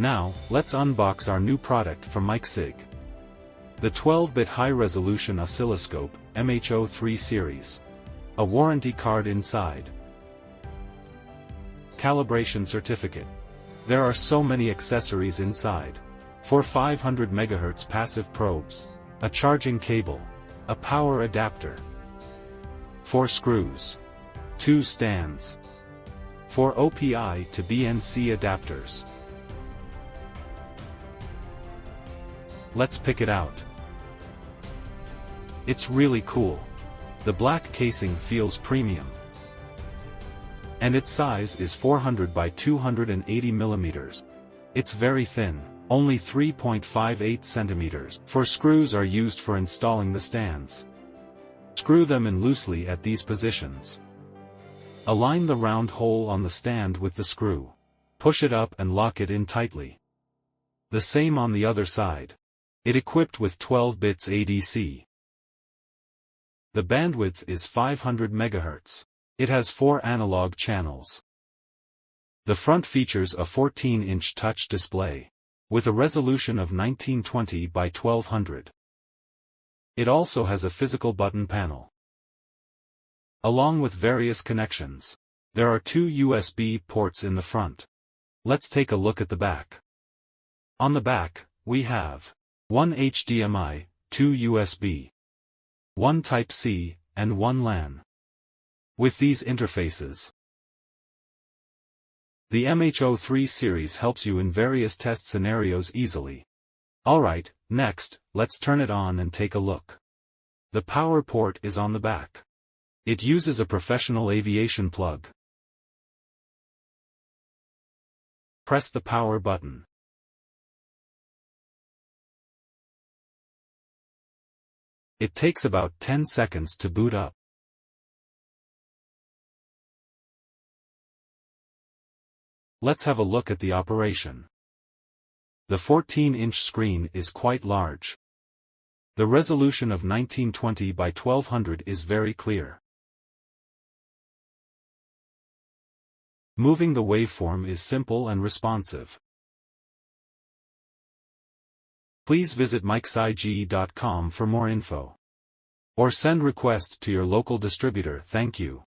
Now, let's unbox our new product from Micsig. The 12-bit high-resolution oscilloscope, MHO 3 series. A warranty card inside. Calibration certificate. There are so many accessories inside. 4 500 MHz passive probes, a charging cable, a power adapter, 4 screws, 2 stands, 4 OPI to BNC adapters. Let's pick it out. It's really cool. The black casing feels premium. And its size is 400 by 280 millimeters. It's very thin, only 3.58 centimeters. 4 screws are used for installing the stands. Screw them in loosely at these positions. Align the round hole on the stand with the screw. Push it up and lock it in tightly. The same on the other side. It equipped with 12 bits ADC. The bandwidth is 500 MHz. It has 4 analog channels. The front features a 14-inch touch display, with a resolution of 1920 by 1200. It also has a physical button panel. Along with various connections. There are 2 USB ports in the front. Let's take a look at the back. On the back, we have 1 HDMI, 2 USB, 1 Type-C, and 1 LAN. With these interfaces, the MHO 3 series helps you in various test scenarios easily. Alright, next, let's turn it on and take a look. The power port is on the back. It uses a professional aviation plug. Press the power button. It takes about 10 seconds to boot up. Let's have a look at the operation. The 14-inch screen is quite large. The resolution of 1920 by 1200 is very clear. Moving the waveform is simple and responsive. Please visit Micsig.com for more info. Or send request to your local distributor. Thank you.